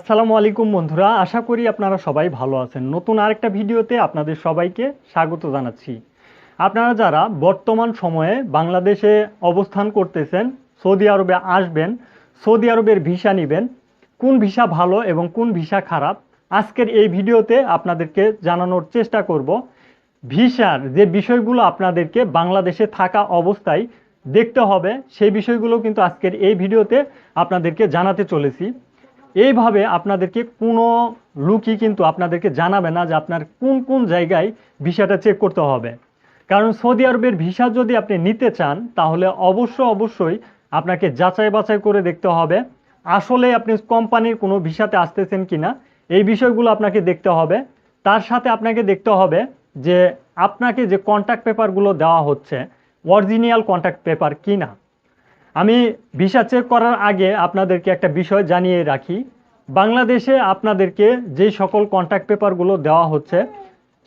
আসসালামু আলাইকুম বন্ধুরা, আশা করি আপনারা সবাই ভালো আছেন। নতুন আরেকটা ভিডিওতে আপনাদের সবাইকে স্বাগত জানাচ্ছি। আপনারা যারা বর্তমান সময়ে বাংলাদেশে অবস্থান করতেছেন, সৌদি আরবে আসবেন, সৌদি আরবের ভিসা নেবেন, কোন ভিসা ভালো এবং কোন ভিসা খারাপ, আজকের এই ভিডিওতে আপনাদেরকে জানানোর চেষ্টা করব। ভিসার যে বিষয়গুলো আপনাদেরকে বাংলাদেশে থাকা অবস্থায় দেখতে হবে, সেই বিষয়গুলো কিন্তু আজকের এই ভিডিওতে আপনাদেরকে জানাতে চলেছি। এইভাবে আপনাদেরকে কোনো লোকই কিন্তু আপনাদেরকে জানাবে না যে আপনার কোন কোন জায়গায় ভিসাটা চেক করতে হবে। কারণ সৌদি আরবের ভিসা যদি আপনি নিতে চান, তাহলে অবশ্যই আপনাকে যাচাই বাছাই করে দেখতে হবে আসলে আপনি কোম্পানির কোনো ভিসাতে আসতেছেন কিনা। এই বিষয়গুলো আপনাকে দেখতে হবে। তার সাথে আপনাকে দেখতে হবে যে আপনাকে যে কন্ট্যাক্ট পেপারগুলো দেওয়া হচ্ছে অরিজিনাল কন্ট্যাক্ট পেপার কিনা। আমি ভিসা চেক করার আগে আপনাদেরকে একটা বিষয় জানিয়ে রাখি। বাংলাদেশে আপনাদেরকে যে সকল কন্ট্যাক্ট পেপারগুলো দেওয়া হচ্ছে,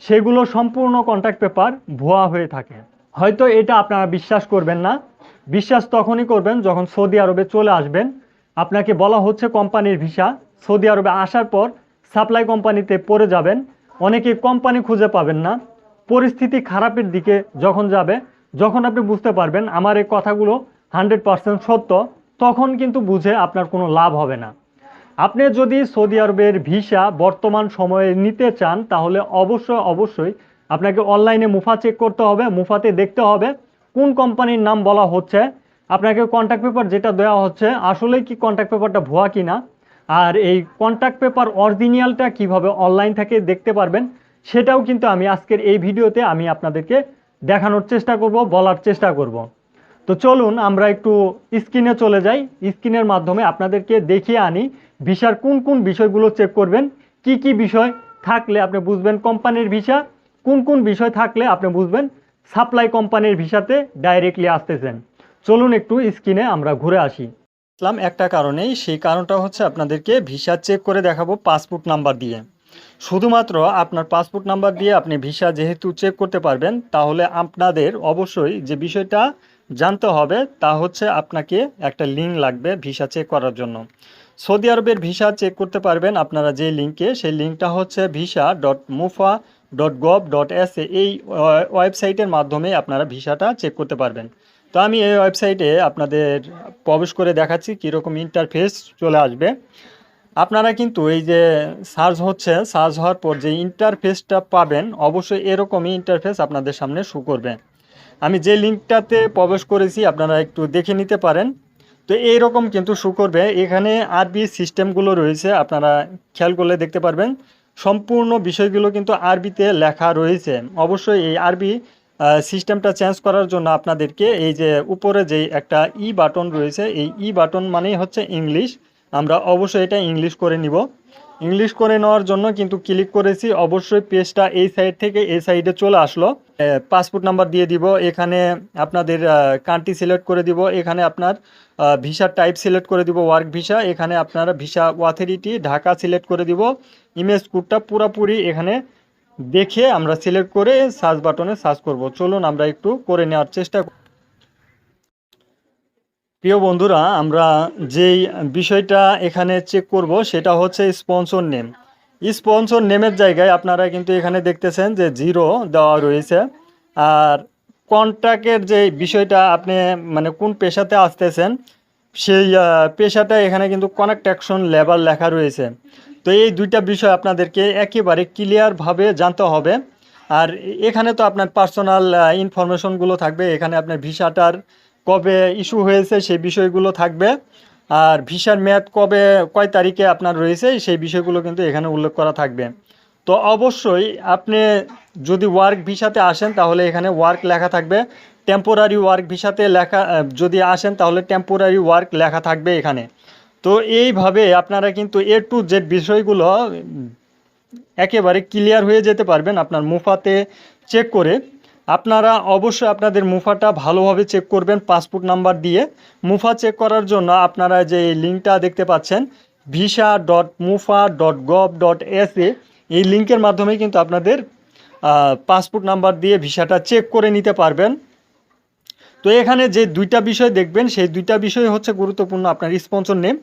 সেগুলো সম্পূর্ণ কন্ট্যাক্ট পেপার ভুয়া হয়ে থাকে। হয়তো এটা আপনারা বিশ্বাস করবেন না। বিশ্বাস তখনই করবেন যখন সৌদি আরবে চলে আসবেন। আপনাকে বলা হচ্ছে কোম্পানির ভিসা, সৌদি আরবে আসার পর সাপ্লাই কোম্পানিতে পড়ে যাবেন। অনেকে কোম্পানি খুঁজে পাবেন না। পরিস্থিতি খারাপের দিকে যখন যাবে, যখন আপনি বুঝতে পারবেন আমার এই কথাগুলো 100% সত্য, তখন কিন্তু বুঝে আপনার কোনো লাভ হবে না। আপনি যদি সৌদি আরবের ভিসা বর্তমান সময়ে নিতে চান, তাহলে অবশ্যই আপনাকে অনলাইনে মুফা চেক করতে হবে। মুফাতে দেখতে হবে কোন কোম্পানির নাম বলা হচ্ছে। আপনাকে কন্ট্যাক্ট পেপার যেটা দেওয়া হচ্ছে আসলেই কি কন্ট্যাক্ট পেপারটা ভুয়া কিনা, আর এই কন্ট্যাক্ট পেপার অরিজিনালটা কিভাবে অনলাইন থেকে দেখতে পারবেন, সেটাও কিন্তু আমি আজকের এই ভিডিওতে আমি আপনাদেরকে দেখানোর চেষ্টা করব, বলার চেষ্টা করব। তো চলুন আমরা একটু স্ক্রিনে চলে যাই। স্ক্রিনের মাধ্যমে আপনাদেরকে দেখিয়ে আনি ভিসার কোন কোন বিষয়গুলো চেক করবেন, কি কি বিষয় থাকলে আপনি বুঝবেন কোম্পানির ভিসা, কোন কোন বিষয় থাকলে আপনি বুঝবেন সাপ্লাই কোম্পানির ভিসাতে ডাইরেক্টলি আসতেছেন। চলুন একটু স্ক্রিনে আমরা ঘুরে আসি। ইসলাম একটা কারণেই, সেই কারণটা হচ্ছে আপনাদেরকে ভিসা চেক করে দেখাবো পাসপোর্ট নাম্বার দিয়ে। শুধুমাত্র আপনার পাসপোর্ট নাম্বার দিয়ে আপনি ভিসা যেহেতু চেক করতে পারবেন, তাহলে আপনাদের অবশ্যই যে বিষয়টা জানতে হবে তা হচ্ছে আপনাকে একটা লিঙ্ক লাগবে ভিসা চেক করার জন্য। সৌদি আরবের ভিসা চেক করতে পারবেন আপনারা যে লিঙ্কে, সেই লিঙ্কটা হচ্ছে visa.mufa.gov.sa। এই ওয়েবসাইটের মাধ্যমে আপনারা ভিসাটা চেক করতে পারবেন। তো আমি এই ওয়েবসাইটে আপনাদের প্রবেশ করে দেখাচ্ছি কীরকম ইন্টারফেস চলে আসবে। আপনারা কিন্তু এই যে সার্চ হচ্ছে, সার্চ হওয়ার পর যে ইন্টারফেসটা পাবেন, অবশ্যই এরকমই ইন্টারফেস আপনাদের সামনে শো করবে। আমি যে লিঙ্কটাতে প্রবেশ করেছি আপনারা একটু দেখে নিতে পারেন। তো এইরকম কিন্তু শো করবে। এখানে আরবি সিস্টেমগুলো রয়েছে, আপনারা খেয়াল করলে দেখতে পারবেন সম্পূর্ণ বিষয়গুলো কিন্তু আরবিতে লেখা রয়েছে। অবশ্যই এই আরবি সিস্টেমটা চেঞ্জ করার জন্য আপনাদেরকে এই যে উপরে যেই একটা ই বাটন রয়েছে, এই ই বাটন মানেই হচ্ছে ইংলিশ। আমরা অবশ্যই এটা ইংলিশ করে নিব। ইংলিশ করে নেওয়ার জন্য কিন্তু ক্লিক করেছি, অবশ্যই পেজটা এই সাইড থেকে এই সাইডে চলে আসলো। পাসপোর্ট নাম্বার দিয়ে দিব, এখানে আপনাদের কান্ট্রি সিলেক্ট করে দিব, এখানে আপনার ভিসা টাইপ সিলেক্ট করে দিব ওয়ার্ক ভিসা, এখানে আপনারা ভিসা অথরিটি ঢাকা সিলেক্ট করে দিব। ইমেজ কোডটা পুরোপুরি এখানে দেখে আমরা সিলেক্ট করে সার্চ বাটনে সার্চ করব। চলুন আমরা একটু করে নেওয়ার চেষ্টা করি। প্রিয় বন্ধুরা, আমরা যেই বিষয়টা এখানে চেক করব সেটা হচ্ছে স্পন্সর নেম। স্পন্সর নেমের জায়গায় আপনারা কিন্তু এখানে দেখতেছেন যে 0 দেওয়া রয়েছে। আর কন্ট্রাক্টের যে বিষয়টা আপনি মানে কোন পেশাতে আসতেছেন, সেই পেশাটা এখানে কিন্তু কন্ট্রাকশন লেবার লেখা রয়েছে। তো এই দুইটা বিষয় আপনাদেরকে একেবারে ক্লিয়ারভাবে জানতে হবে। আর এখানে তো আপনার পার্সোনাল ইনফরমেশনগুলো থাকবে, এখানে আপনার ভিসাটার কবে ইস্যু হয়েছে সেই বিষয়গুলো থাকবে, আর ভিসার মেয়াদ কয় তারিখে আপনার রয়েছে সেই বিষয়গুলো কিন্তু এখানে উল্লেখ করা থাকবে। তো অবশ্যই আপনি যদি ওয়ার্ক ভিসাতে আসেন তাহলে এখানে ওয়ার্ক লেখা থাকবে, টেম্পোরারি ওয়ার্ক ভিসাতে যদি আসেন তাহলে টেম্পোরারি ওয়ার্ক লেখা থাকবে এখানে। তো এইভাবে আপনারা কিন্তু A to Z বিষয়গুলো একেবারে ক্লিয়ার হয়ে যেতে পারবেন আপনার মুফাতে চেক করে। আপনারা অবশ্যই আপনাদের মুফাটা ভালোভাবে চেক করবেন পাসপোর্ট নাম্বার দিয়ে। মুফা চেক করার জন্য আপনারা যে লিঙ্কটা দেখতে পাচ্ছেন visa.mufa.gov.sa, এই লিঙ্কের মাধ্যমে কিন্তু আপনাদের পাসপোর্ট নাম্বার দিয়ে ভিসাটা চেক করে নিতে পারবেন। তো এখানে যে দুইটা বিষয় দেখবেন সেই দুইটা বিষয় হচ্ছে গুরুত্বপূর্ণ। আপনার স্পন্সর নেম,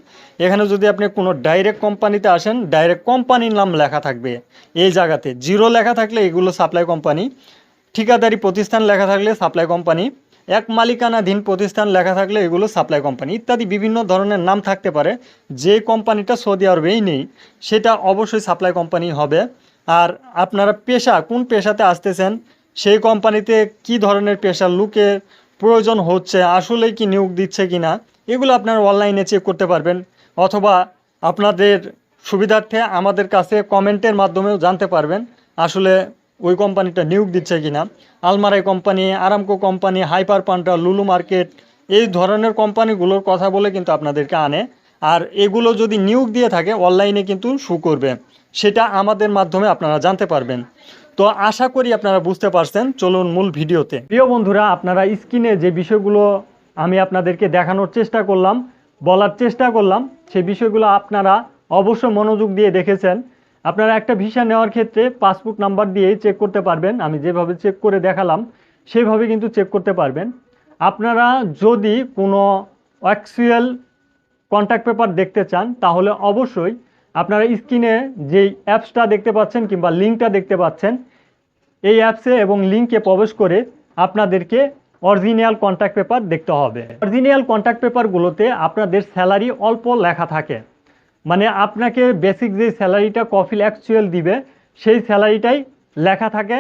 এখানে যদি আপনি কোনো ডাইরেক্ট কোম্পানিতে আসেন, ডাইরেক্ট কোম্পানির নাম লেখা থাকবে এই জায়গাতে। জিরো লেখা থাকলে এগুলো সাপ্লাই কোম্পানি, ঠিকাদারি প্রতিষ্ঠান লেখা থাকলে সাপ্লাই কোম্পানি, এক মালিকানাধীন প্রতিষ্ঠান লেখা থাকলে এগুলো সাপ্লাই কোম্পানি ইত্যাদি বিভিন্ন ধরনের নাম থাকতে পারে। যে কোম্পানিটা সৌদি আরবেই নেই সেটা অবশ্যই সাপ্লাই কোম্পানি হবে। আর আপনারা পেশা, কোন পেশাতে আসতেছেন, সেই কোম্পানিতে কি ধরনের পেশার লোকের প্রয়োজন হচ্ছে, আসলেই কি নিয়োগ দিচ্ছে কি না, এগুলো আপনারা অনলাইনে চেক করতে পারবেন। অথবা আপনাদের সুবিধার্থে আমাদের কাছে কমেন্টের মাধ্যমেও জানতে পারবেন আসলে ওই কোম্পানিটা নিয়োগ দিচ্ছে কিনা। Almarai company, Aramco company, Hyper Panda, Lulu market, এই ধরনের কোম্পানিগুলোর কথা বলে কিন্তু আপনাদেরকে আনে। আর এগুলো যদি নিয়োগ দিয়ে থাকে অনলাইনে কিন্তু শো করবে, সেটা আমাদের মাধ্যমে আপনারা জানতে পারবেন। তো আশা করি আপনারা বুঝতে পারছেন। চলুন মূল ভিডিওতে। প্রিয় বন্ধুরা, আপনারা স্ক্রিনে যে বিষয়গুলো আমি আপনাদেরকে দেখানোর চেষ্টা করলাম, বলার চেষ্টা করলাম, সেই বিষয়গুলো আপনারা অবশ্য মনোযোগ দিয়ে দেখেছেন। আপনারা একটা ভিসা নেওয়ার ক্ষেত্রে পাসপোর্ট নাম্বার দিয়েই চেক করতে পারবেন। আমি যেভাবে চেক করে দেখালাম সেভাবে কিন্তু চেক করতে পারবেন। আপনারা যদি কোনো অ্যাকচুয়াল কন্ট্যাক্ট পেপার দেখতে চান তাহলে অবশ্যই আপনারা স্ক্রিনে যেই অ্যাপসটা দেখতে পাচ্ছেন কিংবা লিঙ্কটা দেখতে পাচ্ছেন, এই অ্যাপসে এবং লিঙ্কে প্রবেশ করে আপনাদেরকে অরিজিনাল কন্ট্যাক্ট পেপার দেখতে হবে। অরিজিনাল কন্ট্যাক্ট পেপারগুলোতে আপনাদের স্যালারি অল্প লেখা থাকে, মানে আপনাকে বেসিক যে স্যালারিটা কফিল অ্যাকচুয়াল দিবে সেই স্যালারিটাই লেখা থাকে,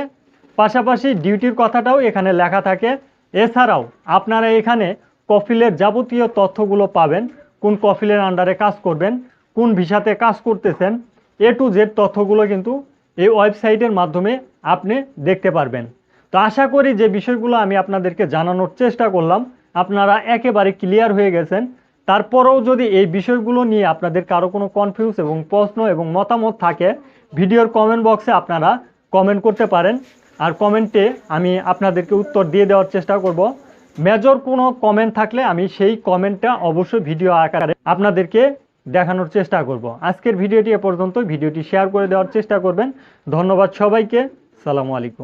পাশাপাশি ডিউটির কথাটাও এখানে লেখা থাকে। এছাড়াও আপনারা এখানে কফিলের যাবতীয় তথ্যগুলো পাবেন, কোন কফিলের আন্ডারে কাজ করবেন, কোন ভিসাতে কাজ করতেছেন, এ টু জেড তথ্যগুলো কিন্তু এই ওয়েবসাইটের মাধ্যমে আপনি দেখতে পারবেন। তো আশা করি যে বিষয়গুলো আমি আপনাদেরকে জানানোর চেষ্টা করলাম আপনারা একেবারে ক্লিয়ার হয়ে গেছেন। তারপরেও যদি এই বিষয়গুলো নিয়ে আপনাদের কারো কোনো কনফিউজ এবং প্রশ্ন এবং মতামত থাকে, ভিডিওর কমেন্ট বক্সে আপনারা কমেন্ট করতে পারেন। আর কমেন্টে আমি আপনাদেরকে উত্তর দিয়ে দেওয়ার চেষ্টা করব। মেজর কোনো কমেন্ট থাকলে আমি সেই কমেন্টটা অবশ্যই ভিডিও আকারে আপনাদেরকে দেখানোর চেষ্টা করব। আজকের ভিডিওটি এ পর্যন্ত। ভিডিওটি শেয়ার করে দেওয়ার চেষ্টা করবেন। ধন্যবাদ সবাইকে। সালামু আলাইকুম।